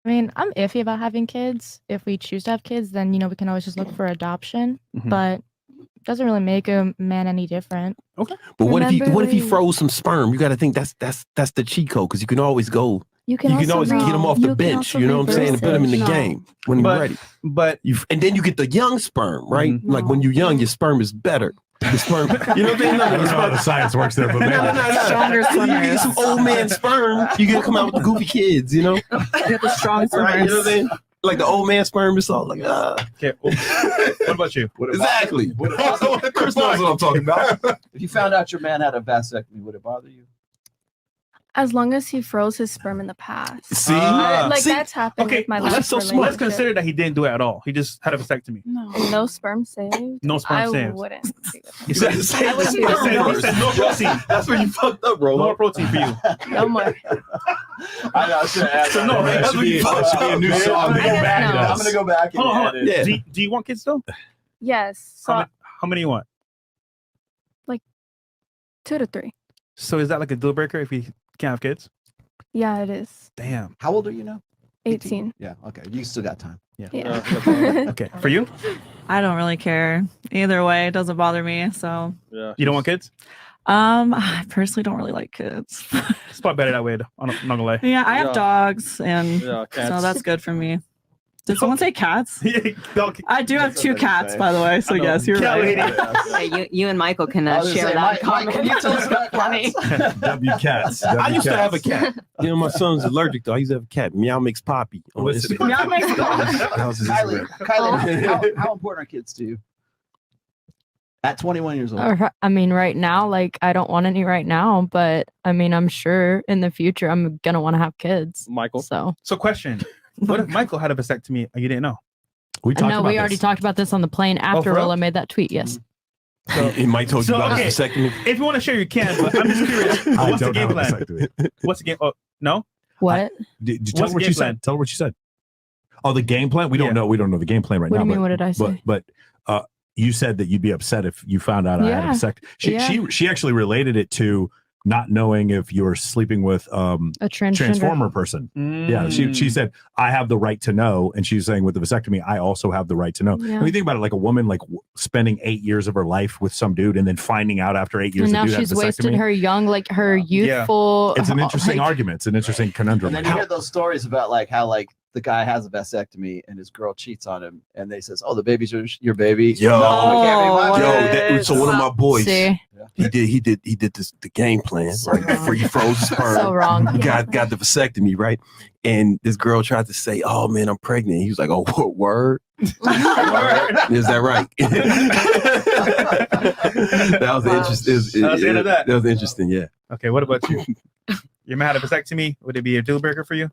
I mean, I'm iffy about having kids. If we choose to have kids, then, we can always just look for adoption. But it doesn't really make a man any different. Okay. But what if he froze some sperm? You got to think that's the cheat code, because you can always go. You can always get him off the bench. You know what I'm saying? And put him in the game when he's ready. But and then you get the young sperm, right? Like when you're young, your sperm is better. The sperm, you know what I mean? I don't know how the science works there, but no. Stronger So you get some old man sperm, you get to come out with the goofy kids, you know? You get the strong Right, you know what I mean? Like the old man sperm is all like, Okay. What about you? Exactly. Chris knows what I'm talking about. If you found out your man had a vasectomy, would it bother you? As long as he froze his sperm in the past. See? That's happened with my last relationship. Let's consider that he didn't do it at all. He just had a vasectomy. No sperm saved. No sperm saved. I wouldn't. You said He said no protein. That's where you fucked up, bro. No more protein for you. No more. I know. I should add So no, that. That should be a new song. I'm gonna go back. Hold on. Yeah. Do you want kids though? Yes. So How many you want? 2 to 3. So is that like a deal breaker if you can't have kids? Yeah, it is. Damn. How old are you now? 18. Yeah. Okay. You still got time. Yeah. Okay. For you? I don't really care either way. It doesn't bother me. So You don't want kids? I personally don't really like kids. It's probably better that way. I'm not gonna lie. Yeah, I have dogs, and so cats. that's good for me. Did someone say cats? I do have 2 cats, by the way. So yes, you're right. Hey, you and Michael can share that Mike, comment. can you tell us about Funny. W cats. I used to have a cat. You know, my son's allergic though. I used to have a cat. Meow makes Poppy. Listen. Meow makes Kylie, how important are kids to you? At 21 years old. I mean, right now, I don't want any right now, but I mean, I'm sure in the future I'm gonna want to have kids. Michael. So question: what if Michael had a vasectomy and you didn't know? We already talked about this on the plane after for real? Rolla made that tweet. Yes. He might told you about his vasectomy. If you want to share, you can. But I'm just curious. What's the game plan? What's the game? Oh, no. What? Did you tell her what you said? Tell her what you said. Oh, the game plan. We don't know. We don't know the game plan right now. What do you mean? What did I say? But you said that you'd be upset if you found out I had a vasectomy. She actually related it to not knowing if you were sleeping with a transformer person. Yeah, she said, I have the right to know. And she's saying with the vasectomy, I also have the right to know. Yeah. When you think about it, like a woman spending 8 years of her life with some dude and then finding out after 8 years And that now she's wasted her her Yeah. youthful. It's an interesting argument. It's an interesting conundrum. And then you hear those stories about how the guy has a vasectomy and his girl cheats on him, and they says, "Oh, the baby's your baby." Yo, so one of my boys, See? he did the game plan right before you froze the sperm. So wrong. Got the vasectomy right, and this girl tried to say, "Oh man, I'm pregnant." He was like, "Oh, what word? Is that right?" That was interesting. That was the end of that. That was interesting. Yeah. Okay. What about you? Your man had a vasectomy. Would it be a deal breaker for you?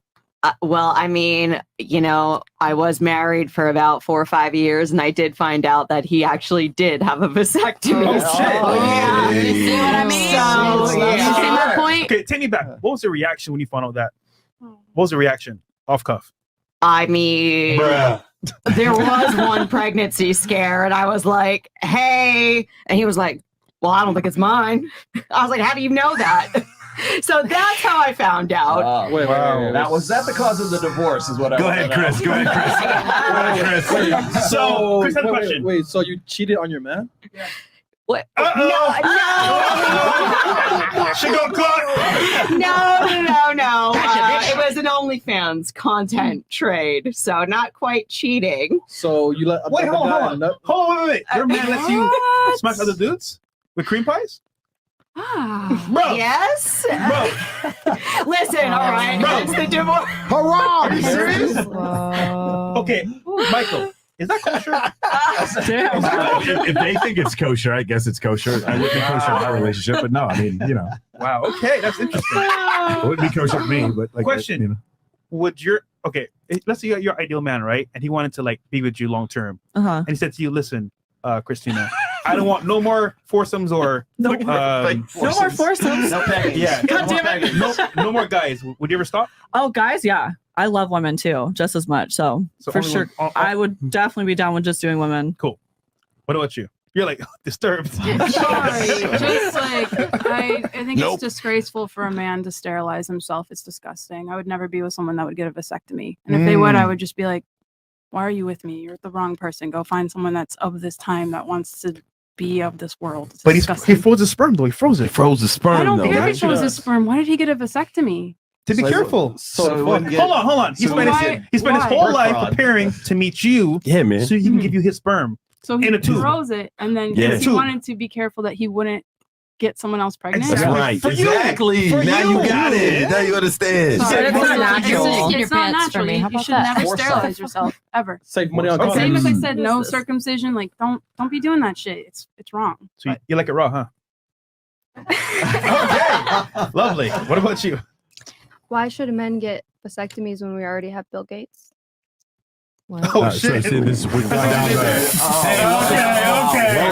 Well, I mean, I was married for about 4 or 5 years, and I did find out that he actually did have a vasectomy. Oh, shit. Yeah. You see what I mean? So, You see my point? Okay, take me back. What was the reaction when you found out that? What was the reaction? Off cuff. I mean, there was one pregnancy scare, and I was like, hey. And he was like, well, I don't think it's mine. I was like, how do you know that? So that's how I found out. Wait. Now, was that the cause of the divorce? Is what I Go ahead, Chris. Go ahead, Chris. So, Chris had a question. Wait, so you cheated on your man? What? No. She gon' cook. No. It was an OnlyFans content trade, so not quite cheating. So you let Wait, hold on. Wait. Your man lets you smash other dudes with cream pies? Bro. Yes. Bro. Listen, all right. That's the divorce. Hurrah! Are you serious? Okay, Michael, is that kosher? If they think it's kosher, I guess it's kosher. I wouldn't be kosher in my relationship, but no, I mean, Wow. Okay, that's interesting. it wouldn't be kosher for me. But Question: let's say you got your ideal man, right? And he wanted to be with you long term, and he said to you, "Listen, Christina, I don't want no more foursomes or no more foursomes. No pegging. Yeah. God damn it. No more guys. Would you ever stop? Oh, guys, yeah. I love women too, just as much. So for only sure, I would definitely be down with just doing women. Cool. What about you? You're like disturbed. Sorry, just like I think it's disgraceful for a man to sterilize himself. It's disgusting. I would never be with someone that would get a vasectomy. And if they would, I would just be like, why are you with me? You're the wrong person. Go find someone that's of this time that wants to be of this world. It's but disgusting. he froze his sperm though. He froze it. He froze the sperm. I don't though, care right? if he froze his sperm. Why did he get a vasectomy? To be careful. Hold on. He spent his why? whole life preparing to meet you. Yeah, man. So he can give you his sperm. So he in a tube. froze it, and then Yeah. he wanted to be careful that he wouldn't get someone else pregnant. That's right. For you. Exactly. For Now you. you got it. Now you understand. Sorry, It's not natural. It's not natural. You should never Foresight. sterilize yourself ever. Save money on Same as I condoms. said, no circumcision. Like don't be doing that shit. It's wrong. So you like it raw, huh? Okay. Lovely. What about you? Why should men get vasectomies when we already have Bill Gates? Oh shit! So this we've gone down the.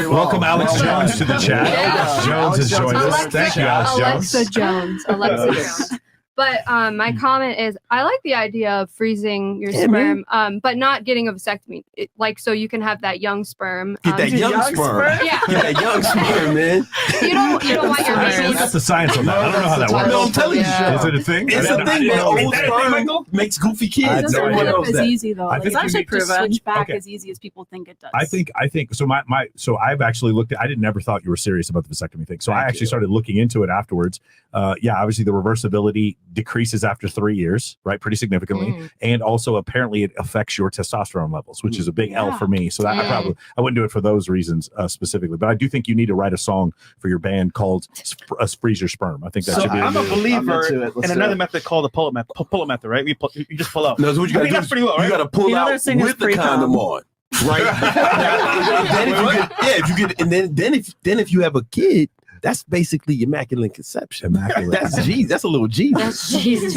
Welcome Alex Jones to the chat. Alex Jones has joined us. Thank you, Alex Jones. Alexa Jones. But my comment is, I like the idea of freezing your sperm, but not getting a vasectomy. Like, so you can have that young sperm. Get that young sperm. Yeah. Get that young sperm, man. You don't want your baby. What's the science on that? I don't know how that works. No, I'm telling you. Is it a thing? It's a thing, man. Old sperm makes goofy kids. It doesn't Everyone end up knows as that. easy though. I think Like, you it's need not to just prove it. switch back Okay. as easy as people think it does. I think so so I've actually looked at I didn't never thought you were serious about the vasectomy thing. So I actually started looking into it afterwards. Obviously the reversibility decreases after 3 years, right? Pretty significantly. And also apparently it affects your testosterone levels, which is a big L for me. So that I wouldn't do it for those reasons specifically. But I do think you need to write a song for your band called Freeze Your Sperm. I think that should be I'm a believer Let's in do another it. method called the pull-up method. Pull-up method, right? You just pull out. No, so what you I gotta think do that's is pretty well, right? you gotta pull out other thing is with the pre-com. condom on. Right. Then if you have a kid, that's basically immaculate conception. That's Jesus. That's a little Jesus. That's Jesus. He's